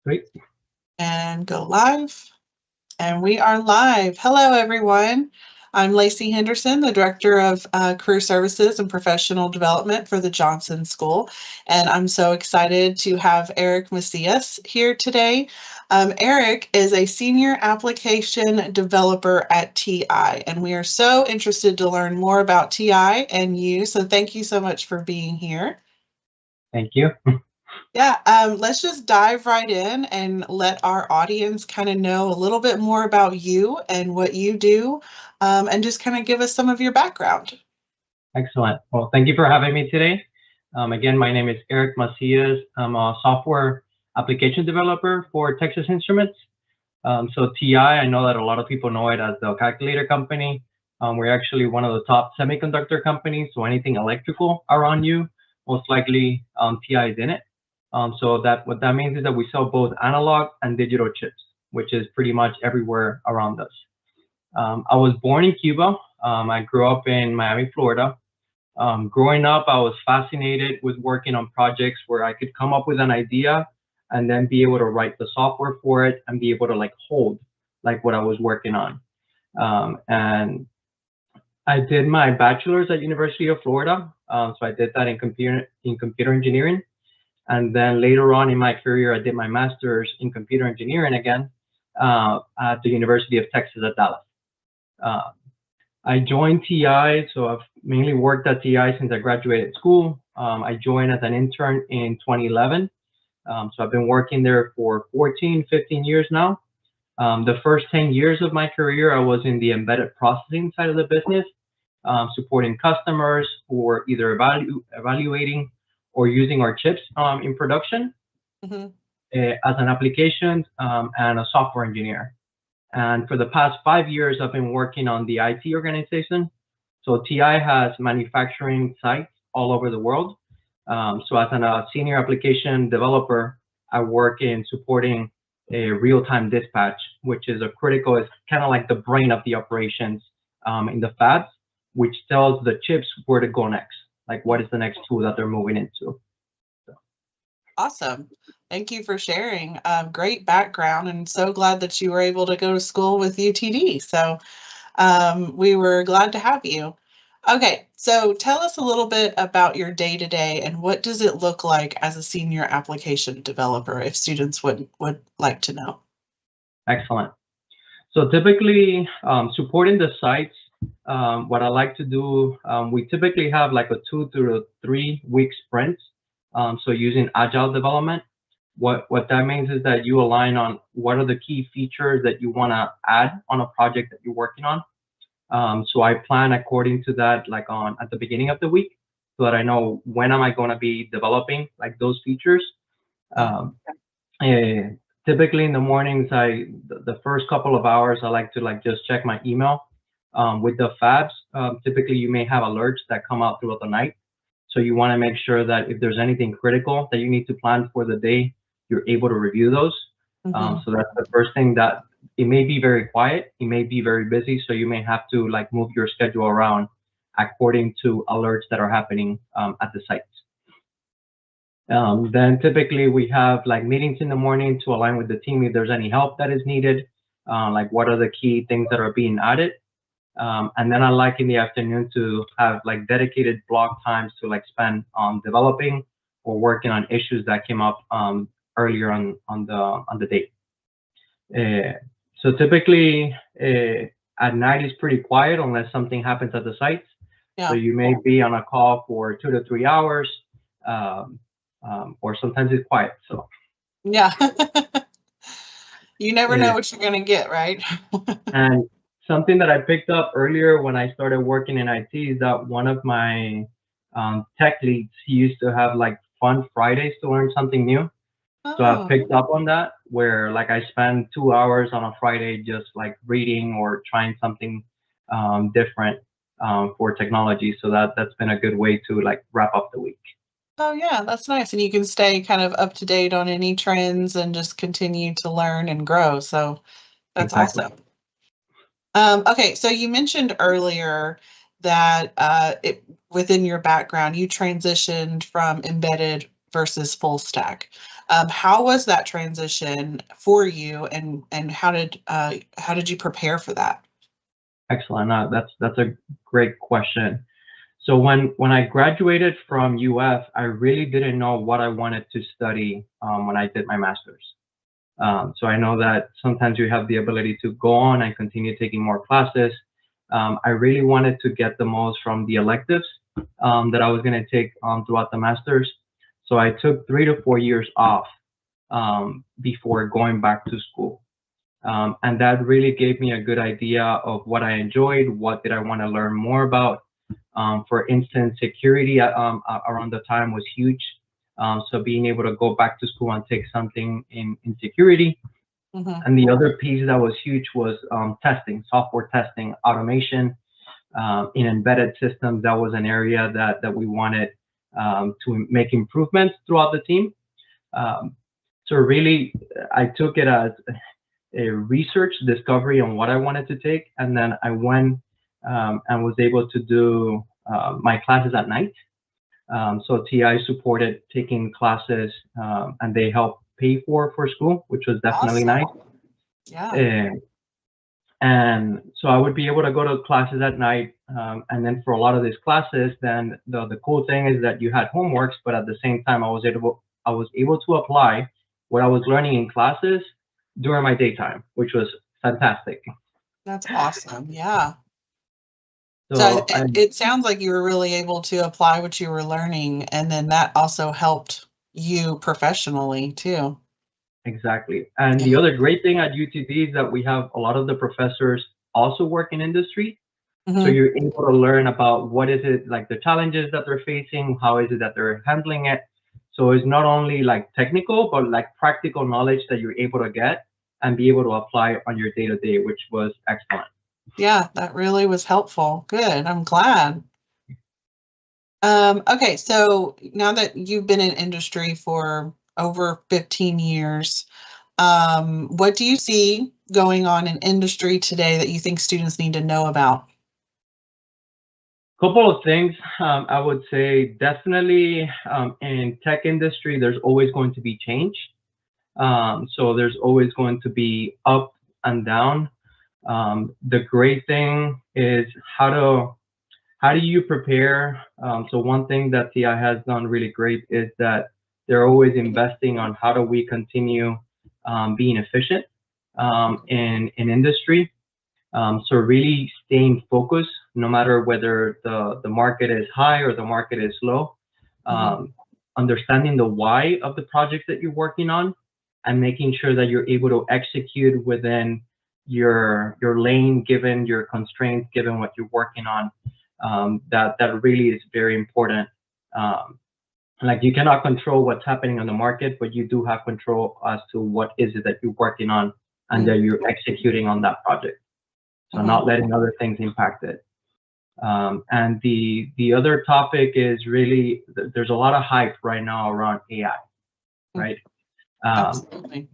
Great. And go live. And we are live. Hello, everyone. I'm Lacey Henderson, the Director of Career Services and Professional Development for the Jonsson School. And I'm so excited to have Erick Macias here today. Erick is a Senior Application Developer at TI, and we are so interested to learn more about TI and you. So thank you so much for being here. Thank you. Yeah, let's just dive right in and let our audience kind of know a little bit more about you and what you do, and just kind of give us some of your background. Excellent. Well, thank you for having me today. Again, my name is Erick Macias. I'm a software application developer for Texas Instruments. So TI, I know that a lot of people know it as the calculator company. We're actually one of the top semiconductor companies. So anything electrical around you, most likely TI is in it. So what that means is that we sell both analog and digital chips, which is pretty much everywhere around us. I was born in Cuba. I grew up in Miami, Florida. Growing up, I was fascinated with working on projects where I could come up with an idea and then be able to write the software for it and be able to hold what I was working on. And I did my bachelor's at University of Florida. So I did that in computer engineering. And then later on in my career, I did my master's in computer engineering again at the University of Texas at Dallas. I joined TI, so I've mainly worked at TI since I graduated school. I joined as an intern in 2011. So I've been working there for 14, 15 years now. The first 10 years of my career, I was in the embedded processing side of the business, supporting customers who were either evaluating or using our chips in production as an application and a software engineer. And for the past 5 years, I've been working on the IT organization. So TI has manufacturing sites all over the world. So as a senior application developer, I work in supporting a real-time dispatch, which is it's kind of like the brain of the operations in the fabs, which tells the chips where to go next, like what is the next tool that they're moving into. So. Awesome. Thank you for sharing. Great background, and so glad that you were able to go to school with UTD. So we were glad to have you. Okay, so tell us a little bit about your day-to-day and what does it look like as a senior application developer, if students would like to know. Excellent. So typically supporting the sites, what I like to do, we typically have a 2 to 3 week sprint. So using agile development, what that means is that you align on what are the key features that you want to add on a project that you're working on. So I plan according to that, at the beginning of the week, so that I know when am I going to be developing those features. Typically in the mornings, the first couple of hours, I like to just check my email. With the fabs, typically you may have alerts that come out throughout the night. So you want to make sure that if there's anything critical that you need to plan for the day, you're able to review those. So that's the first thing. That it may be very quiet, it may be very busy, so you may have to move your schedule around according to alerts that are happening at the sites. Then typically we have meetings in the morning to align with the team if there's any help that is needed, what are the key things that are being added. And then I like in the afternoon to have dedicated block times to spend on developing or working on issues that came up earlier on the day. So typically at night is pretty quiet unless something happens at the sites. Yeah. So you may be on a call for 2 to 3 hours, or sometimes it's quiet. So yeah, you never know what you're gonna get, right? And something that I picked up earlier when I started working in IT is that one of my tech leads, he used to have fun Fridays to learn something new. So I picked up on that, where I spend 2 hours on a Friday just reading or trying something different for technology. So that's been a good way to wrap up the week. Oh yeah, that's nice. And you can stay kind of up to date on any trends and just continue to learn and grow. So that's Exactly. Awesome. Okay, so you mentioned earlier that within your background, you transitioned from embedded versus full stack. How was that transition for you, and how did you prepare for that? Excellent. That's a great question. So when I graduated from UF, I really didn't know what I wanted to study when I did my master's. So I know that sometimes you have the ability to go on and continue taking more classes. I really wanted to get the most from the electives that I was going to take throughout the master's. So I took 3 to 4 years off before going back to school. And that really gave me a good idea of what I enjoyed, what did I want to learn more about. For instance, security around the time was huge. So being able to go back to school and take something in security. Mm-hmm. And the other piece that was huge was testing, software testing, automation in embedded systems. That was an area that we wanted to make improvements throughout the team. So really, I took it as a research discovery on what I wanted to take, and then I went and was able to do my classes at night. So TI supported taking classes, and they helped pay for school, which was definitely Awesome. nice. Yeah. And so I would be able to go to classes at night, and then for a lot of these classes, then the cool thing is that you had homeworks, but at the same time, I was able to apply what I was learning in classes during my daytime, which was fantastic. That's awesome. Yeah. So So I it sounds like you were really able to apply what you were learning, and then that also helped you professionally too. Exactly. And the Yeah. other great thing at UTD is that we have a lot of the professors also work in industry. So Mm-hmm. you're able to learn about what is it like the challenges that they're facing, how is it that they're handling it. So it's not only like technical, but like practical knowledge that you're able to get and be able to apply on your day to day, which was excellent. Yeah, that really was helpful. Good. I'm glad. Okay, so now that you've been in industry for over 15 years, what do you see going on in industry today that you think students need to know about? Couple of things. I would say definitely in tech industry, there's always going to be change. So there's always going to be up and down. The great thing is how do you prepare? So one thing that TI has done really great is that they're always investing on how do we continue being efficient in industry. So really staying focused, no matter whether the market is high or the market is low. Understanding the why of the projects that you're working on, and making sure that you're able to execute within your lane, given your constraints, given what you're working on. That really is very important. Like you cannot control what's happening on the market, but you do have control as to what is it that you're working on and that you're executing on that project. So not letting other things impact it. And the other topic is really there's a lot of hype right now around AI, right? Absolutely.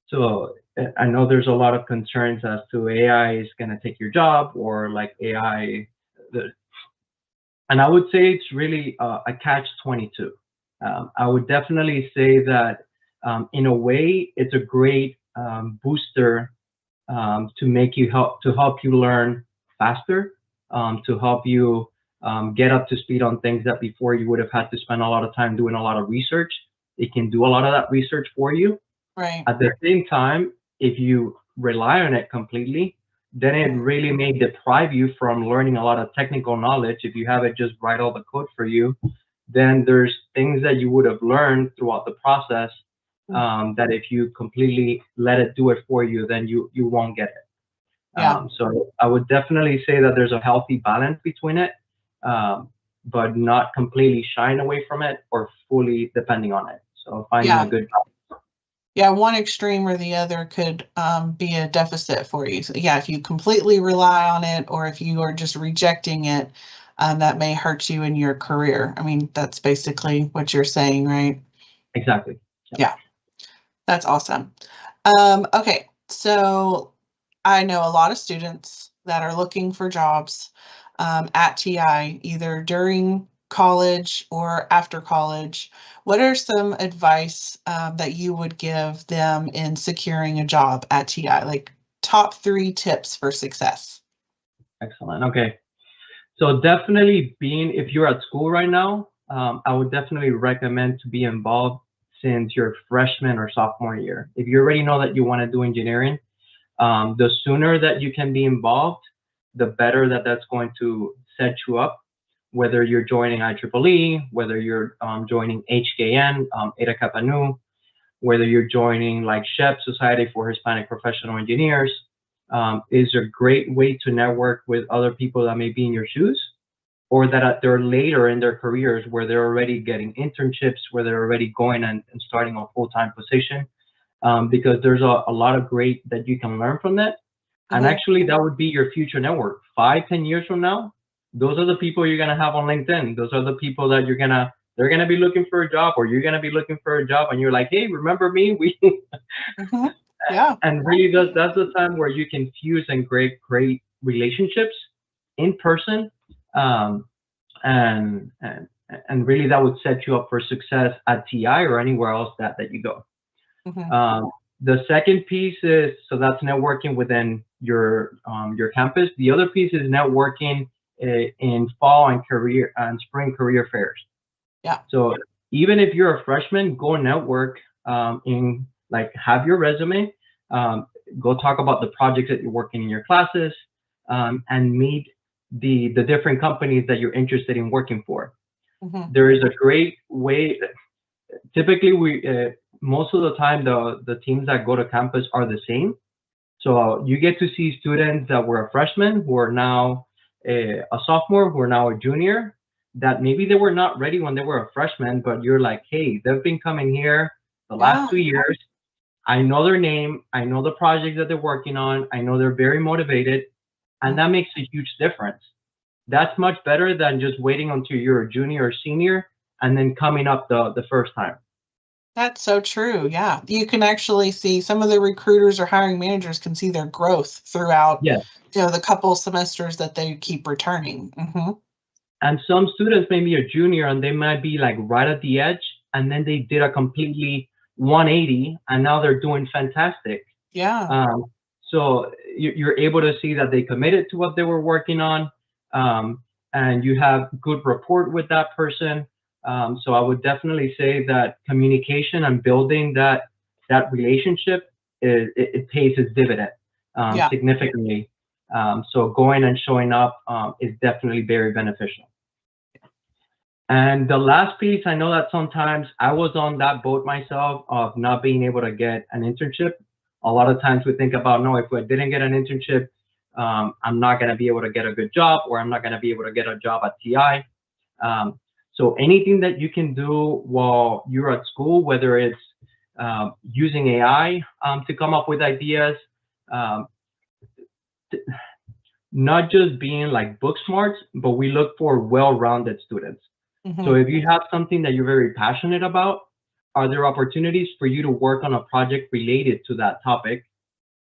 So I know there's a lot of concerns as to AI is going to take your job, or like AI. And I would say it's really a catch-22. I would definitely say that in a way, it's a great booster to help you learn faster, to help you get up to speed on things that before you would have had to spend a lot of time doing a lot of research. It can do a lot of that research for you. Right. At the same time, if you rely on it completely, then it really may deprive you from learning a lot of technical knowledge. If you have it just write all the code for you, then there's things that you would have learned throughout the process that if you completely let it do it for you, then you won't get it. Yeah. So I would definitely say that there's a healthy balance between it, but not completely shying away from it or fully depending on it. So finding a good balance. Yeah, one extreme or the other could be a deficit for you. So yeah, if you completely rely on it, or if you are just rejecting it, that may hurt you in your career. I mean, that's basically what you're saying, right? Exactly. Yeah, that's awesome. Okay, so I know a lot of students that are looking for jobs at TI, either during college or after college, what are some advice that you would give them in securing a job at TI? Like top 3 tips for success. Excellent. Okay. So definitely if you're at school right now, I would definitely recommend to be involved since your freshman or sophomore year. If you already know that you want to do engineering, the sooner that you can be involved, the better that that's going to set you up, whether you're joining IEEE, whether you're joining HKN, Eta Kappa Nu, whether you're joining like SHEP, Society for Hispanic Professional Engineers, is a great way to network with other people that may be in your shoes, or that they're later in their careers where they're already getting internships, where they're already going and starting a full-time position, because there's a lot of great that you can learn from that. And actually, that would be your future network. 5-10 years from now, those are the people you're gonna have on LinkedIn. Those are the people that they're gonna be looking for a job, or you're gonna be looking for a job, and you're like, hey, remember me? Yeah. And really, that's the time where you can fuse and create great relationships in person, and really that would set you up for success at TI or anywhere else that you go. The second piece is, so that's networking within your campus. The other piece is networking in fall and spring career fairs. Yeah. So even if you're a freshman, go network, have your resume, go talk about the projects that you're working in your classes, and meet the different companies that you're interested in working for. There is a great way. Typically, most of the time, the teams that go to campus are the same. So you get to see students that were a freshman who are now a sophomore, who are now a junior, that maybe they were not ready when they were a freshman, but you're like, hey, they've been coming here the last 2 years. I know their name. I know the projects that they're working on. I know they're very motivated, and that makes a huge difference. That's much better than just waiting until you're a junior or senior and then coming up the first time. That's so true. Yeah. You can actually see some of the recruiters or hiring managers can see their growth throughout, the couple semesters that they keep returning. And some students may be a junior and they might be like right at the edge, and then they did a completely 180 and now they're doing fantastic. Yeah. So you're able to see that they committed to what they were working on, and you have good rapport with that person. So I would definitely say that communication and building that relationship, it pays its dividend significantly. So going and showing up is definitely very beneficial. And the last piece, I know that sometimes I was on that boat myself of not being able to get an internship. A lot of times we think about, no, if I didn't get an internship, I'm not going to be able to get a good job, or I'm not going to be able to get a job at TI. So anything that you can do while you're at school, whether it's using AI to come up with ideas, not just being like book smart, but we look for well-rounded students. So if you have something that you're very passionate about, are there opportunities for you to work on a project related to that topic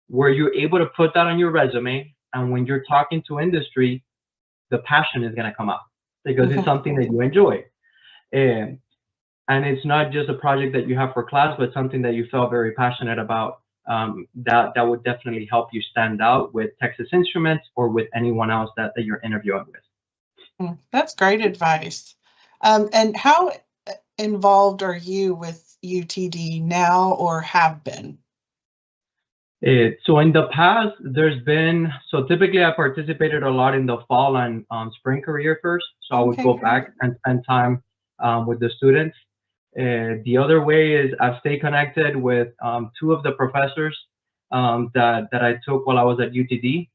where you're able to put that on your resume, and when you're talking to industry, the passion is going to come out because it's something that you enjoy. And it's not just a project that you have for class, but something that you felt very passionate about. That would definitely help you stand out with Texas Instruments or with anyone else that you're interviewing with. That's great advice. And how involved are you with UTD now or have been? So in the past, so typically I participated a lot in the fall and spring career fairs. So I would go back and spend time with the students. The other way is I stay connected with 2 of the professors that I took while I was at UTD.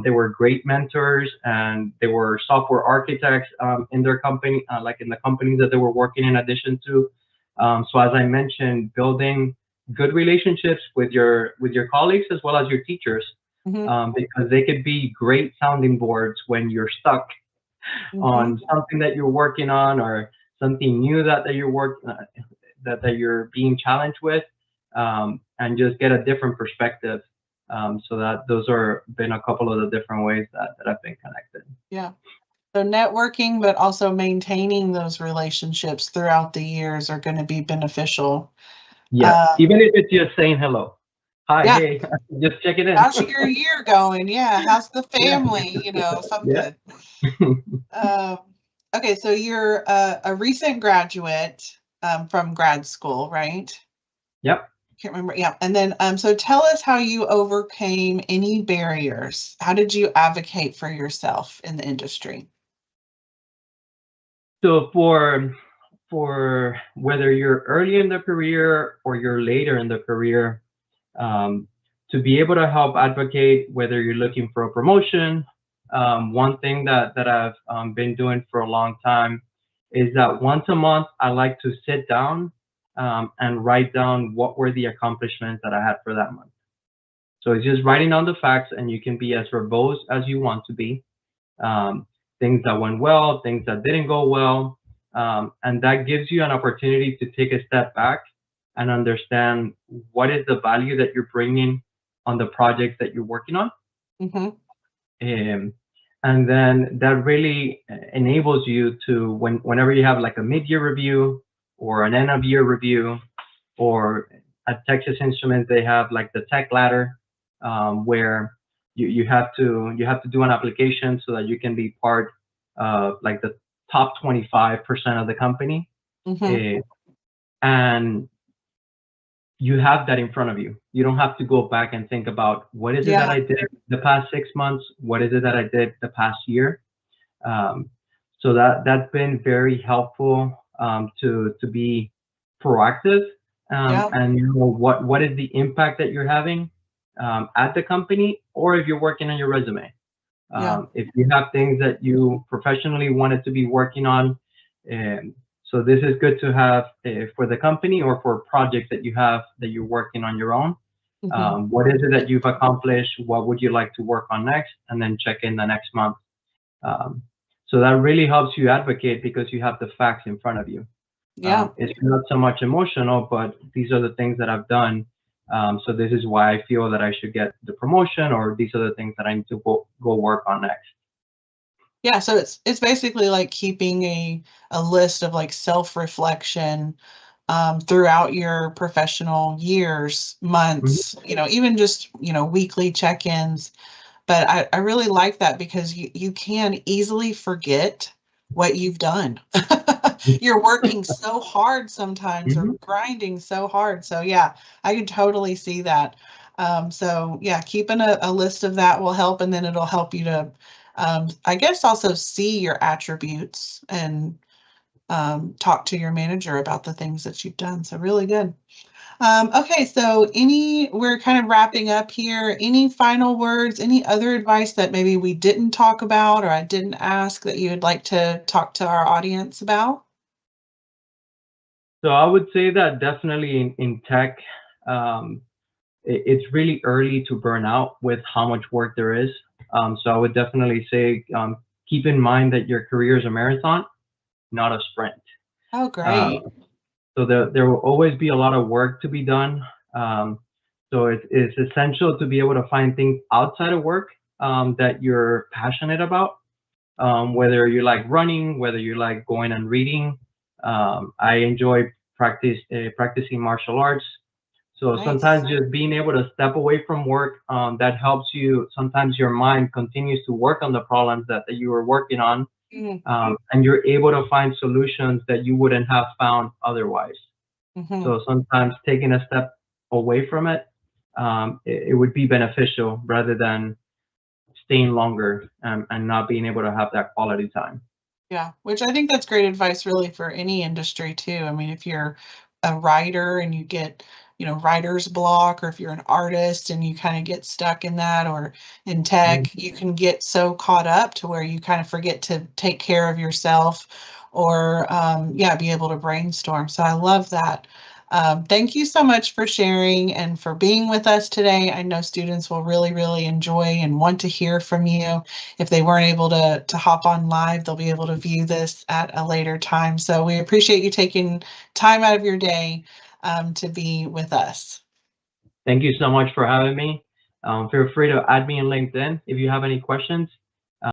They were great mentors, and they were software architects in their company, like in the companies that they were working in addition to. So as I mentioned, building good relationships with your colleagues as well as your teachers, because they could be great sounding boards when you're stuck on something that you're working on, or something new that you're being challenged with, and just get a different perspective. So that those are been a couple of the different ways that I've been connected. Yeah. So networking, but also maintaining those relationships throughout the years are going to be beneficial. Yeah, even if it's just saying hello. Hi, Yeah. hey, just check it in. How's your year going? Yeah. How's the Yeah. family? You know, Yeah. something. Okay, so you're a recent graduate from grad school, right? Yep. Can't remember. Yeah. And then, so tell us how you overcame any barriers. How did you advocate for yourself in the industry? So for whether you're early in the career or you're later in the career, um, to be able to help advocate whether you're looking for a promotion, one thing that I've been doing for a long time is that once a month I like to sit down and write down what were the accomplishments that I had for that month. So it's just writing down the facts, and you can be as verbose as you want to be. Um, things that went well, things that didn't go well, and that gives you an opportunity to take a step back and understand what is the value that you're bringing on the projects that you're working on. Mm-hmm. And then that really enables you to, whenever you have like a mid-year review or an end-of-year review, or at Texas Instruments they have like the tech ladder, where you have to do an application so that you can be part of like the top 25% of the company. Mm-hmm. And you have that in front of you. You don't have to go back and think about what is it that Yeah. I did the past 6 months, what is it that I did the past year. Um, so that's been very helpful, to be proactive, Yeah. and you know what is the impact that you're having at the company, or if you're working on your resume. Yeah. If you have things that you professionally wanted to be working on, so this is good to have for the company or for projects that you have that you're working on your own. Mm-hmm. What is it that you've accomplished? What would you like to work on next? And then check in the next month. Um, so that really helps you advocate because you have the facts in front of you. Yeah. It's not so much emotional, but these are the things that I've done. So this is why I feel that I should get the promotion, or these are the things that I need to go work on next. Yeah. So it's basically like keeping a list of like self-reflection throughout your professional years, Mhm. months, you know, even just, you know, weekly check-ins. But I really like that because you can easily forget what you've done. You're working so hard sometimes or Mhm. grinding so hard. So yeah, I can totally see that. So yeah, keeping a list of that will help, and then it'll help you to, I guess, also see your attributes and talk to your manager about the things that you've done. So really good. Okay, so we're kind of wrapping up here. Any final words, any other advice that maybe we didn't talk about or I didn't ask that you would like to talk to our audience about? So I would say that definitely in tech, um, it's really early to burn out with how much work there is. So I would definitely say, keep in mind that your career is a marathon, not a sprint. Oh, Uh, great. so there will always be a lot of work to be done. So it's essential to be able to find things outside of work that you're passionate about. Whether you like running, whether you like going and reading. I enjoy practicing martial arts. So Nice. sometimes just being able to step away from work, that helps you. Sometimes your mind continues to work on the problems that you were working on, Mm-hmm. and you're able to find solutions that you wouldn't have found otherwise. Mm-hmm. So sometimes taking a step away from it, it would be beneficial rather than staying longer, and not being able to have that quality time. Yeah, which I think that's great advice really for any industry too. I mean, if you're a writer and you get, you know, writer's block, or if you're an artist and you kind of get stuck in that, or in Mhm. tech, you can get so caught up to where you kind of forget to take care of yourself or, yeah, be able to brainstorm. So I love that. Thank you so much for sharing and for being with us today. I know students will really, really enjoy and want to hear from you. If they weren't able to hop on live, they'll be able to view this at a later time. So we appreciate you taking time out of your day to be with us. Thank you so much for having me. Feel free to add me on LinkedIn if you have any questions.